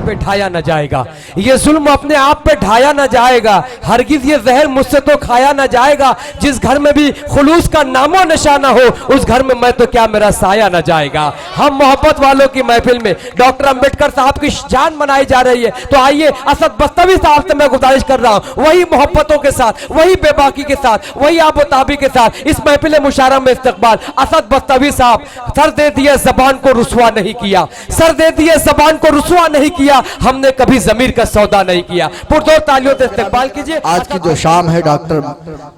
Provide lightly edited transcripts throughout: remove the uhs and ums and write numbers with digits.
पे ढाया न जाएगा, ये जुल्म अपने आप पे ढाया न जाएगा, हरगिज ये जहर मुझसे तो खाया न जाएगा। जिस घर में भी खुलूस का नामो निशाना हो उस घर में मैं तो क्या मेरा साया न जाएगा। हम मोहब्बत वालों की महफिल में डॉक्टर अंबेडकर साहब की जान मनाई जा रही है, तो आइए असद बस्तवी साहब से मैं गुजारिश कर रहा हूं, वही मोहब्बतों के साथ, वही बेबाकी के साथ, वही आबोताबी के साथ इस महफिल मुशारा में इस्तकबाल। असद बस्तवी साहब, सर दे दिए जबान को रुसवा नहीं किया, सर दे दिए जबान को रुसवा नहीं किया, हमने कभी जमीर का सौदा नहीं किया। पुरजोर तालियों से इस्तकबाल कीजिए। आज की जो शाम है डॉक्टर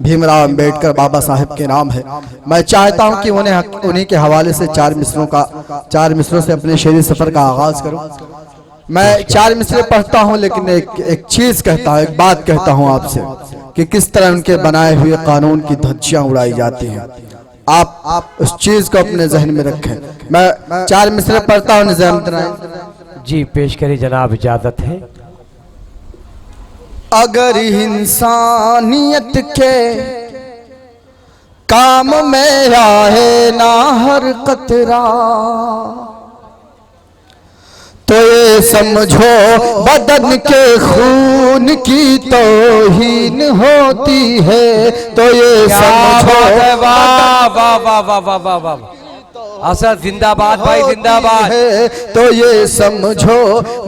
भीमराव अंबेडकर बाबा साहब के नाम है। मैं चाहता हूं कि उन्हीं के हवाले से चार मिसरों से अपने शेरी सफर का आगाज करूं। मैं चार मिसरे पढ़ता हूं, लेकिन एक चीज कहता हूं, एक बात कहता हूं आपसे कि किस तरह उनके बनाए हुए कानून की धज्जियां उड़ाई जाती हैं। आप उस चीज को अपने जहन में रखें। मैं चार मिसरे पढ़ता हूं, निजाम जी पेश करिए जनाब, इजाजत है। अगर इंसानियत के काम में आए ना हर कतरा, तो ये समझो बदन के खून की तौहीन होती है। तो ये समझो वाह वाह वाह वाह वाह वाह वाह, असद जिंदाबाद भाई जिंदाबाद। तो ये समझो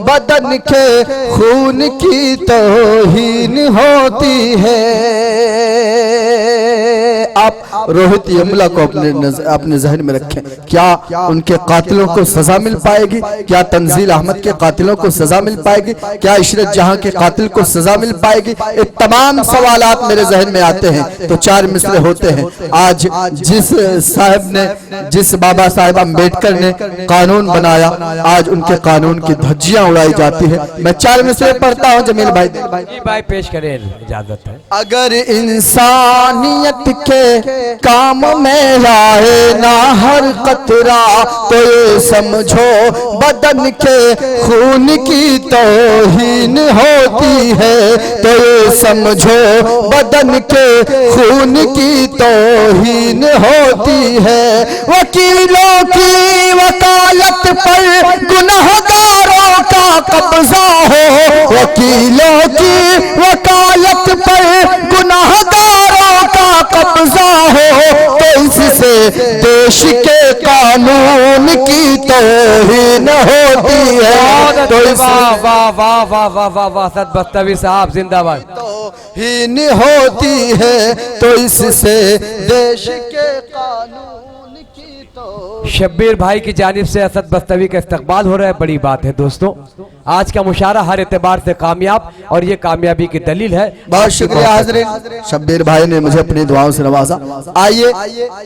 बदन के खून की तौहीन होती है। आप रोहित यमला को अपने जहन में रखें। क्या उनके कातिलों को सजा मिल पाएगी? क्या तंजील अहमद के कातिलों को सजा मिल पाएगी? क्या इशरत जहां के कातिल को सजा मिल पाएगी? ये तमाम सवालात मेरे जहन में आते हैं। तो चार मिसरे होते हैं। आज जिस बाबा साहेब अम्बेडकर ने कानून बनाया, आज उनके कानून की धज्जियां उड़ाई जाती है। मैं चार मिसरे पढ़ता हूं, जमील भाई पेश करें, इजाजत है। अगर इंसानियत के काम में आए ना हर कतरा, तो ये समझो बदन के खून की तौहीन होती है। तो ये समझो बदन के खून की तौहीन होती है। वकीलों की वकालत पर गुनहगारों का कब्जा हो, वकीलों की वकालत पर गुनहगारों का कब्जा हो, तो इससे देश के कानून की तौहीन होती है। तो वाह वाह वाह वाह वाह वाह वाह, असद बस्तवी साहब जिंदाबाद। तौहीन होती है, तो इससे देश के कानून की तो। शब्बीर भाई की जानिब से असद बस्तवी का इस्तकबाल हो रहा है, बड़ी बात है दोस्तों। आज का मुशारा हर एतबार से कामयाब, और ये कामयाबी की दलील है। बहुत शुक्रिया हाज़रीन, शब्बीर भाई ने मुझे अपनी दुआओं से नवाजा। आइए,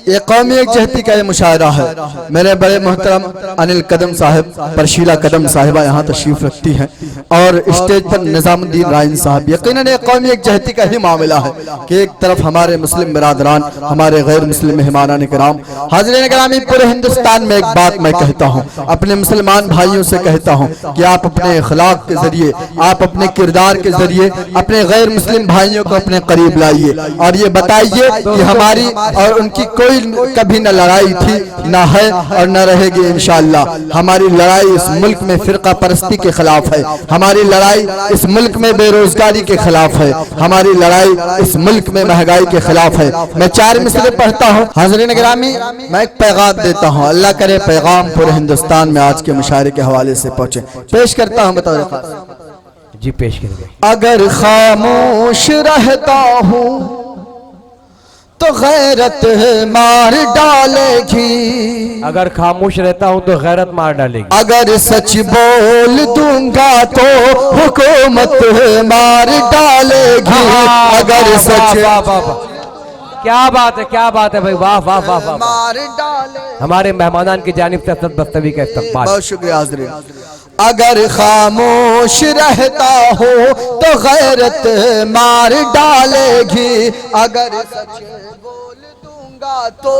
ये कौमी एकजहती का ये मुशायरा है। मेरे बड़े मोहतरम अनिल कदम साहब, परशीला कदम साहिबा यहाँ तशरीफ रखती हैं, और स्टेज पर निजामुद्दीन राइन साहब। यकीनन ये कौमी एकजहती का ही मामला है कि एक तरफ हमारे मुस्लिम बिरादरान, हमारे गैर मुस्लिम मेहमानान किराम। हाज़रीन गिरामी, पूरे हिंदुस्तान में एक बात मैं कहता हूँ, अपने मुसलमान भाइयों से कहता हूँ कि आप अपने अखलाक के जरिए, आप अपने किरदार के जरिए अपने गैर मुस्लिम भाइयों को अपने करीब लाइए, और ये बताइए कि हमारी और उनकी कोई कभी न लड़ाई थी, न है और न रहेगी इंशाअल्लाह। हमारी लड़ाई इस मुल्क में फिरका परस्ती के खिलाफ है, हमारी लड़ाई इस मुल्क में बेरोजगारी के खिलाफ है, हमारी लड़ाई इस मुल्क में महंगाई के खिलाफ है। मैं चार मिसरे पढ़ता हूँ हाज़रीन गिरामी, मैं एक पैगाम देता हूँ। अल्लाह करे पैगाम पूरे हिंदुस्तान में आज के मुशायरे के हवाले से पहुंचे। पेश करता हूँ, बताओ जी पेश करिए। अगर खामोश रहता हूँ तो गैरत मार डालेगी, अगर खामोश रहता हूँ तो गैरत मार डालेगी, अगर सच बोल दूंगा तो हुकूमत मार डालेगी, अगर सच। क्या बात है, क्या बात है भाई, वाह वाह वाह वाह, मार डाले। हमारे मेहमानान की जानिब से असद बस्तवी का इस्तकबाल। बहुत शुक्रिया हाज़रीन। अगर खामोश रहता हो तो गैरत मार डालेगी, अगर सच बोल दूंगा तो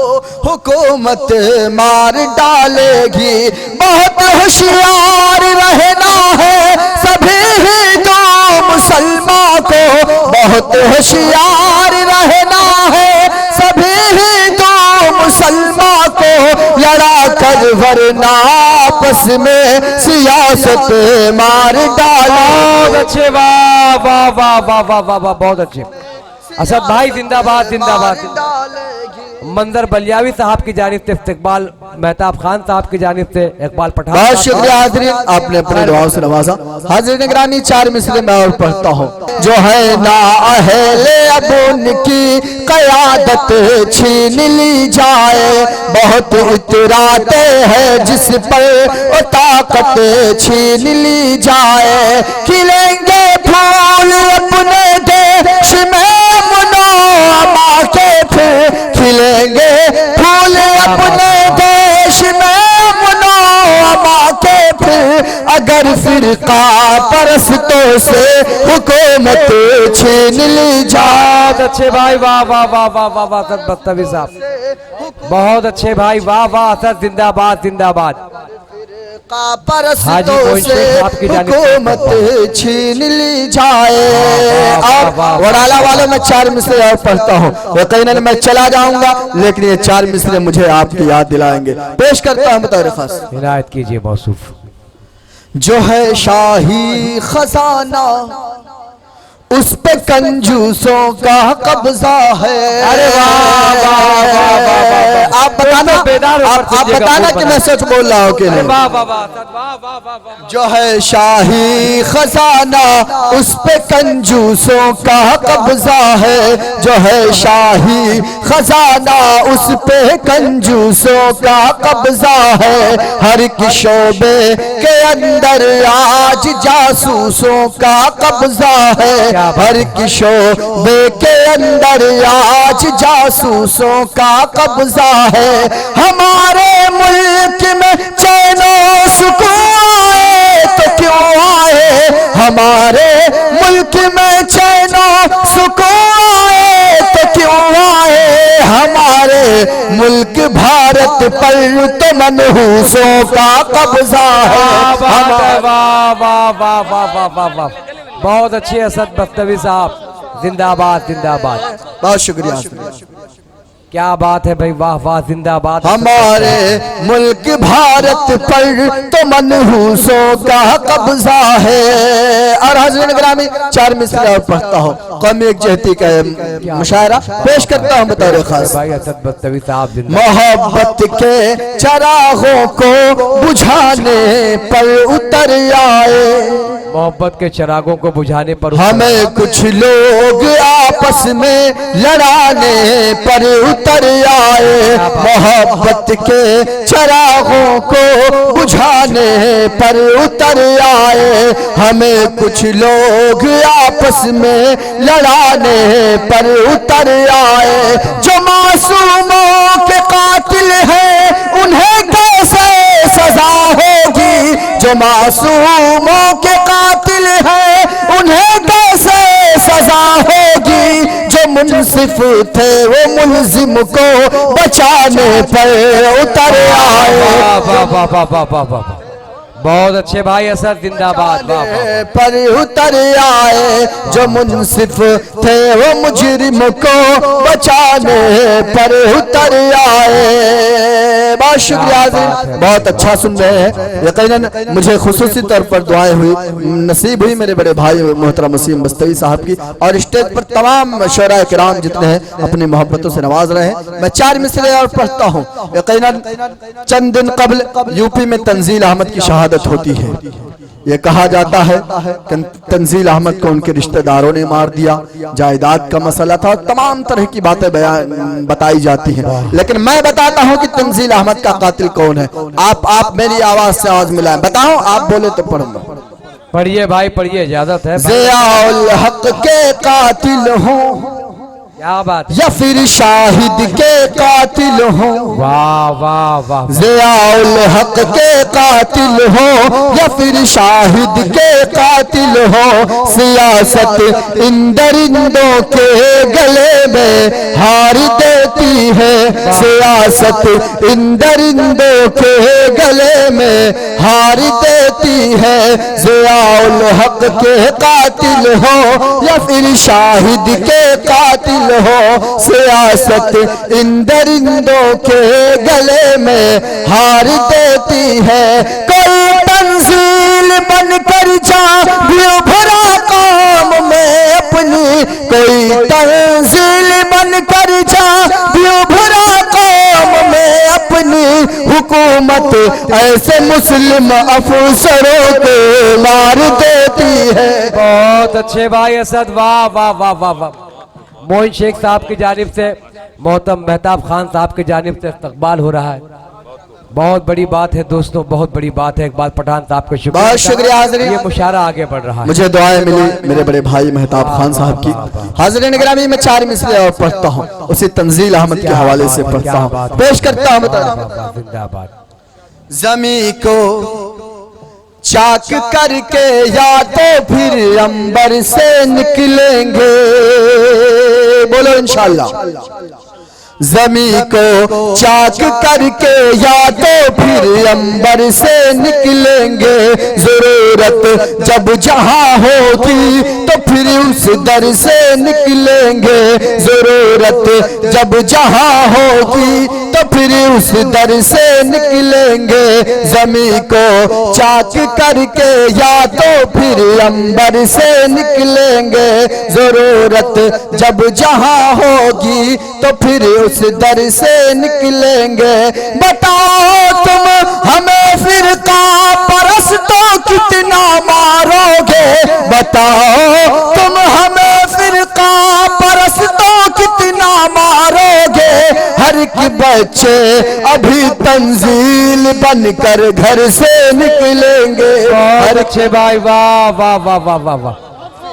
हुकूमत मार डालेगी। बहुत होशियार रहना है सभी हिंदू मुसलमान को, बहुत होशियार रहना है सभी हिंदू मुसलमान को, लड़ा कर वरना आपस में सियासत मार डाले। बहुत अच्छे, वाह वाह वाह वाह वाह वाह वाह, बहुत अच्छे। असद भाई जिंदाबाद जिंदाबाद। मंजर बलियावी साहब की जानिब से इस्तकबाल मेहताब खान साहब की जानिब से इकबाल पठान। बहुत शुक्रिया हाज़रीन, आपने अपने दुआओं से नवाजा। हाज़रीन ग्रामी, 4 मिसरे मैं और पढ़ता हूँ। जो है ना अहले अब उनकी क़यादत छीन ली जाए, बहुत इतराते हैं जिस पर वो ताकत छीन ली जाए। खिलेंगे फूल अपने देश में मुनव्वमा के, फिर खिलेंगे फूल अपने देश में मुनव्वमा के, फिर अगर फिरका परस्तों से हुकूमत छीन ली जाए। बहुत अच्छे भाई, वाह वाह वाह वाह वाह वाह। असद बख्तवी साहब बहुत अच्छे भाई, वाह वाह। असद जिंदाबाद जिंदाबाद। परस्तों से हुकूमत छीन ली जाए। और वडाला वालों में 4 मिसरे और पढ़ता हूँ। यकीनन मैं चला जाऊंगा, लेकिन ये 4 मिसरे मुझे आपकी याद दिलाएंगे। पेश करता हूँ बतौर खास। हिदायत कीजिए मौसूफ। जो है शाही खजाना उस पे कंजूसों का कब्जा है। अरे वाह वाह वाह वाह। आप बताना कि मैं सच बोल रहा हूँ कि नहीं। वाह वाह वाह वाह वाह वाह। जो है शाही खजाना उस पे कंजूसों का कब्जा है। जो है शाही खजाना उस पे कंजूसों का कब्जा है। हर एक शोबे के अंदर आज जासूसों का कब्जा है। हर शोबे के अंदर आज जासूसों का कब्जा है। हमारे मुल्क में चैनो सुकून आए तो क्यों आए, हमारे मुल्क में चैनो सुकून आए तो क्यों आए। हमारे मुल्क भारत पर तो मनहूसों का कब्जा है। वाह वाह वाह वाह वाह वाह वाह। बहुत अच्छे असद बख्तवी साहब, जिंदाबाद जिंदाबाद। बहुत शुक्रिया। क्या बात है भाई, वाह वाह जिंदाबाद। हमारे मुल्क भारत पर तो मनहूसों का कब्जा है। और हज़रत ग्रामी 4 मिसरे और पढ़ता हूँ। कौमी एकजहती का मुशायरा पेश करता हूँ बतौर खास। भाई असद बख्तवी साहब, मोहब्बत के चरागों को बुझाने पर उतर आए। मोहब्बत के चिरागों को बुझाने पर हमें कुछ लोग आपस में लड़ाने पर उतर आए। मोहब्बत के चिरागों को बुझाने पर उतर आए। हमें कुछ लोग आपस में लड़ाने पर उतर आए। जो मासूमों के कातिल हैं उन्हें कैसे सजा होगी। जो मासूमों के कातिल हैं उन्हें कैसे सजा होगी। जो मुनसिफ थे वो मुलजिम को बचाने पर उतर आए। वाह वाह वाह वाह वाह वाह। बहुत अच्छे भाई असद जिंदाबाद। पर उतर आए। जो मुनसिफ थे वो मुजरिम को बचाने पर उतर आए। बहुत शुक्रिया, बहुत अच्छा सुन रहे हैं। यकीनन मुझे खुसूसी तौर पर दुआएं हुई नसीब हुई मेरे बड़े भाई मोहतरम वसीम बस्तवी साहब की। और स्टेज पर तमाम शोरा किराम जितने हैं अपनी मोहब्बतों से नवाज रहे हैं। मैं 4 मिसरे और पढ़ता हूँ। यकीनन चंद दिन कबल यूपी में तंजील अहमद की शहादत होती है। ये कहा जाता है कि तंजील अहमद को उनके रिश्तेदारों ने मार दिया, जायदाद का मसला था और तमाम तरह की बातें बताई जाती हैं। लेकिन मैं बताता हूं कि तंजील अहमद का कातिल कौन है। आप मेरी आवाज से आवाज मिलाएं, बताओ। आप बोले तो पढ़ूंगा। पढ़िए भाई पढ़िए, इजाजत है। ज़ियाउल हक के कातिल हूँ क्या बात, या फिर शाहिद के कातिल हो। वाह वाह वाह। ज़ियाउल हक के कातिल हो या फिर शाहिद के कातिल हो। सियासत इन दरिंदों के गले में हार देती है, सियासत इन दरिंदों के गले में हार देती है। ज़ियाउल हक के कातिल हो या फिर शाहिद के कातिल हो, सियासत इन दरिंदों के गले में हार देती है। कोई तंजील बनकर जा भी उभरा काम में अपनी, कोई तंजील बनकर जा भी उभरा काम में अपनी, हुकूमत ऐसे मुस्लिम अफसरों को मार देती है। बहुत अच्छे भाई असद, वाह वाह वाह वाह वाह। मोइन शेख साहब की जानिब से मोहतरम मेहताब खान साहब की जानिब से इस्तकबाल हो रहा है। बहुत बड़ी बात है दोस्तों, बहुत बड़ी बात है। एक बार पठान साहब का शुक्रिया, बहुत शुक्रिया हाज़रीन। ये मुशारा आगे बढ़ रहा है। मुझे दुआएं मिली मेरे बड़े भाई मेहताब खान साहब की। हाज़रीन गिरामी, मैं 4 मिसरे और पढ़ता हूँ, उसी तंजील अहमद के हवाले से पढ़ता हूँ, पेश करता हूँ। जिंदाबाद। ज़मीं को चाक करके या तो फिर अंबर से निकलेंगे, बोलो इंशाअल्लाह। ज़मीं को चाक करके या तो फिर अंबर से निकलेंगे, ज़रूरत जब जहां होगी तो फिर उस दर से निकलेंगे, ज़रूरत जब जहां होगी तो फिर उस दर से निकलेंगे। ज़मीं को चाक करके या तो फिर अंबर से निकलेंगे, ज़रूरत जब जहां होगी तो फिर उस दर से निकलेंगे। बताओ तुम हमें फिरका परस्तों कितना मारोगे, बताओ तुम हमें फिरका परस्तों कितना मारोगे। हर एक बच्चे अभी तंजील बनकर घर से निकलेंगे। बहुत अच्छे भाई, वाह वाह वाह वाह वाह वाह।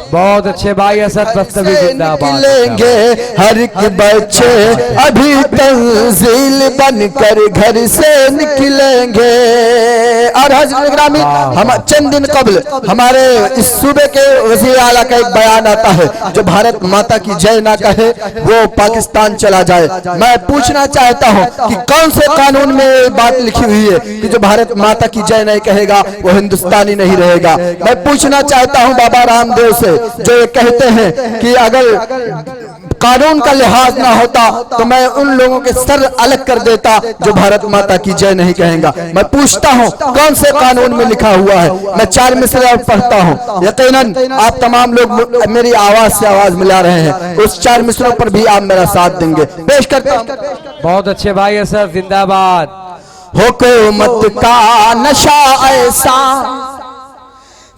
बहुत अच्छे भाई असद बस्तवी जिंदाबाद। निकलेंगे हर एक बच्चे अभी तंजील बनकर घर से निकलेंगे। और हज़रत ग्रामी, हम चंद दिन कबल हमारे इस सूबे के वज़ीर आला का एक बयान आता है, जो भारत माता की जय ना कहे वो पाकिस्तान चला जाए। मैं पूछना चाहता हूँ कि कौन से कानून में बात लिखी हुई है कि जो भारत माता की जय नहीं कहेगा वो हिंदुस्तानी नहीं रहेगा। मैं पूछना चाहता हूँ बाबा रामदेव से, जो ये कहते हैं कि अगर कानून का लिहाज ना होता तो मैं उन लोगों के सर अलग कर देता जो भारत माता की जय नहीं कहेगा। मैं पूछता हूँ कौन से कानून में लिखा हुआ है। मैं 4 मिसरे और पढ़ता हूँ, यकीनन आप तमाम लोग मेरी आवाज से आवाज मिला रहे हैं, उस 4 मिसरों पर भी आप मेरा साथ देंगे। पेश करता हूँ। बहुत अच्छे भाई असद जिंदाबाद। हुकूमत का नशा ऐसा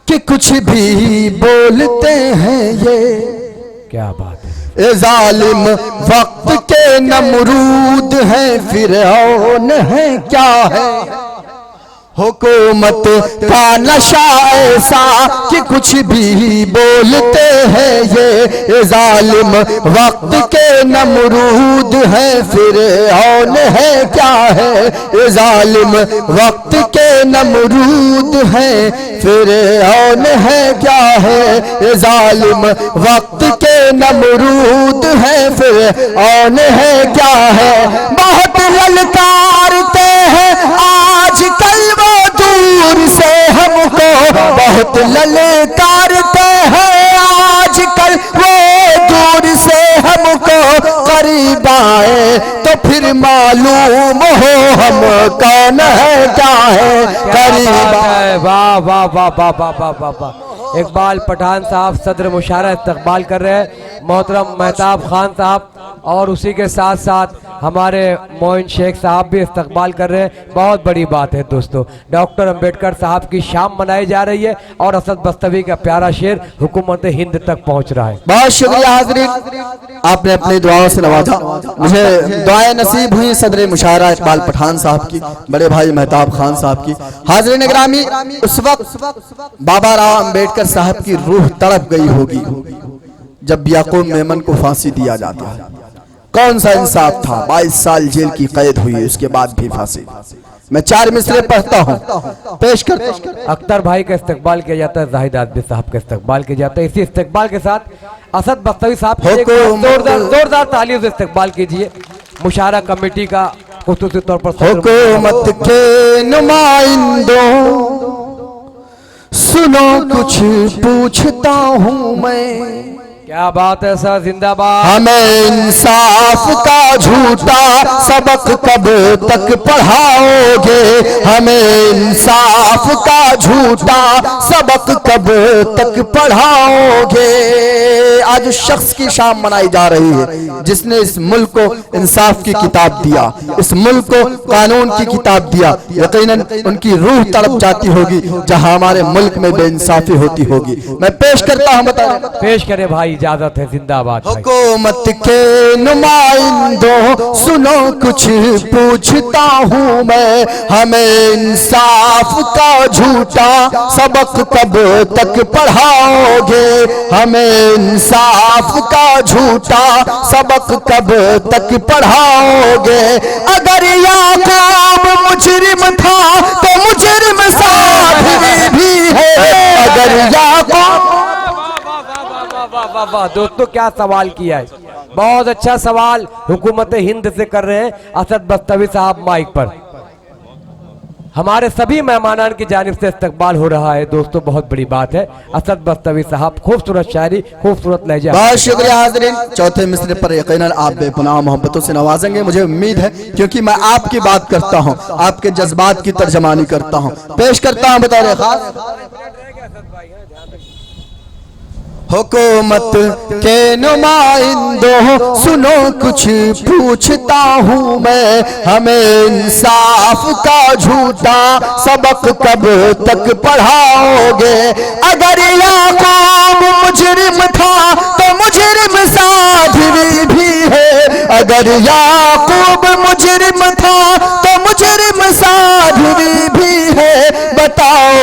कि कुछ भी बोलते हैं ये, क्या बात है। ए जालिम वक्त के नमरूद हैं, फिरौन है क्या है। हुकूमत का नशा ऐसा कि कुछ भी बोलते हैं ये जालिम वक्त के नमरूद है, फिरौन है क्या है। ये जालिम वक्त के नमरूद है, फिरौन है क्या है। ये जालिम वक्त के नमरूद है, फिरौन है क्या है। बहुत ललकारते हैं आज कल वो दूर से हमको, बहुत ललकारते हैं आज कल वो दूर से हमको। करीब आए तो फिर मालूम हो हम कौन है क्या है। करीब आए। वाह वाह वाह वाह वाह वाह वाह वाह। इकबाल पठान साहब सदर मुशारा इस्तकबाल कर रहे हैं, मोहतरम मेहताब खान साहब, और उसी के साथ साथ हमारे मोइन शेख साहब भी इस्तकबाल कर रहे हैं। बहुत बड़ी बात है दोस्तों, डॉक्टर अंबेडकर साहब की शाम मनाई जा रही है और असद बस्तवी का प्यारा शेर हुकूमत हिंद तक पहुंच रहा है। बहुत शुक्रिया हाज़रीन, आपने अपनी दुआओं से नवाजा। मुझे दुआएं नसीब हुई सदर मुशायरा इकबाल पठान साहब की, बड़े भाई मेहताब खान साहब की। हाज़रीन गिरामी, उस वक्त बाबा राव अंबेडकर साहब की रूह तड़प गई होगी जब याकूब मेमन को फांसी दिया जाता है। कौन सा इंसाफ था, 22 साल जेल की कैद हुई, उसके बाद भी फांसी। मैं 4 मिसरे पढ़ता हूँ, पेश करता हूँ। अख्तर भाई का इस्तकबाल किया जाता है, जाहिद आदमी साहब का इस्तकबाल किया जाता है। इसी इस्तकबाल के साथ असद बस्तवी साहब के एक जोरदार तालियों से इस्तकबाल कीजिए। मुशारा कमेटी का खुसूसी तौर पर हुकूमत के नुमाइंदों सुनो कुछ पूछता हूँ मैं, क्या बात है सर, जिंदाबाद। हमें इंसाफ का झूठा सबक कब तक पढ़ाओगे, हमें इंसाफ का झूठा सबक कब तक पढ़ाओगे। आज उस शख्स की शाम मनाई जा रही है जिसने इस मुल्क को इंसाफ की किताब दिया, इस मुल्क को कानून की किताब दिया। यकीनन उनकी रूह तड़प जाती होगी जहां हमारे मुल्क में बेइंसाफी होती होगी। मैं पेश करता हूं, बता पेश करे भाई, इजाजत है, जिंदाबाद। हुकूमत के नुमाइंदों सुनो कुछ पूछता हूँ मैं, हमें इंसाफ का झूठा सबक कब तक पढ़ाओगे, हमें इंसाफ का झूठा सबक कब तक पढ़ाओगे। अगर याकूब मुजरिम था तो मुजरिम साथ भी है, अगर याकूब। वाह वाह दोस्तों, क्या सवाल किया है, बहुत अच्छा सवाल हुकूमत हिंद से कर रहे हैं असद बस्तवी साहब माइक पर। हमारे सभी मेहमानान की जानिब से इस्तकबाल हो रहा है दोस्तों, बहुत बड़ी बात है। असद बस्तवी साहब, खूबसूरत शायरी, खूबसूरत लहजा। बहुत शुक्रिया हाज़रीन। चौथे मिसरे पर यकीनन आप बेपनाह मोहब्बतों से नवाजेंगे, मुझे उम्मीद है, क्योंकि मैं आपकी बात करता हूँ, आपके जज्बात की तर्जमानी करता हूँ। पेश करता हूँ बतौर खास। हुकूमत के नुमाइंदों सुनो कुछ पूछता हूँ मैं, हमें इंसाफ का झूठा सबक कब तक पढ़ाओगे। अगर याकूब मुजरिम था तो मुजरिम साथ भी है, अगर याकूब मुजरिम था तो मुजरिम साथ भी है। बताओ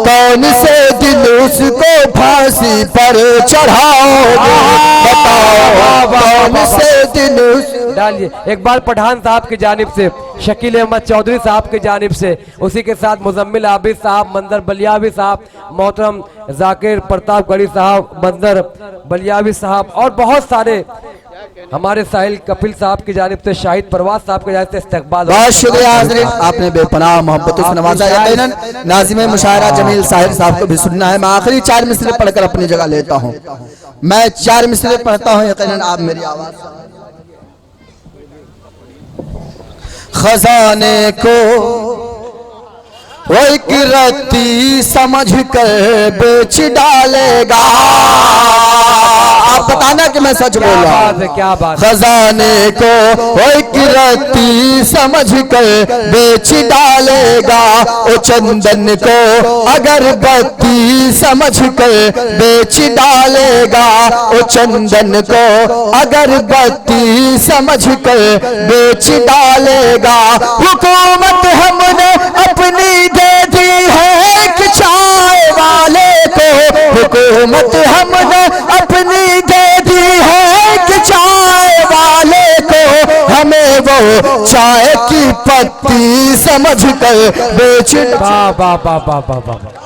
कौन से दिल उसको फांसी पर चढ़ाओगे, बताओ कौन से दिन। डालिए एक बार पठान साहब की जानिब से, शकील अहमद चौधरी साहब की जानिब से, उसी के साथ मुजम्मिल आबिद साहब, मंजर बलियावी साहब, मोहतरम जाकिर प्रतापगढ़ी साहब, मंजर बलियावी साहब और बहुत सारे हमारे साहिल कपिल साहब की जानिब से, शाहिद परवाज साहब की जानिब से इस्तकबाल। बहुत शुक्रिया हाज़रीन, आपने बेपनाह मोहब्बतों से नवाजा। यकीनन नाज़िम मुशायरा जमील साहिर साहब को भी सुनना है। मैं आखिरी 4 मिसरे पढ़कर अपनी जगह लेता हूँ। मैं 4 मिसरे पढ़ता हूँ, यकीनन आप मेरी आवाज। खजाने को वो एक रत्ती समझ कर बेच डालेगा। आप बताना कि मैं सच बोल रहा हूं। क्या बात। खजाने को वो एक रत्ती समझ कर बेच डालेगा, ओ चंदन को अगरबत्ती समझ कर बेच डालेगा, ओ चंदन को अगरबत्ती समझ कर बेच डालेगा। हुकूमत हमने अपनी दे दी है कि चाय वाले को, हुकूमत हमने अपनी दे दी है कि चाय वाले को, हमें वो चाय की पत्ती समझ कर बेच। वाह वाह वाह वाह वाह वाह।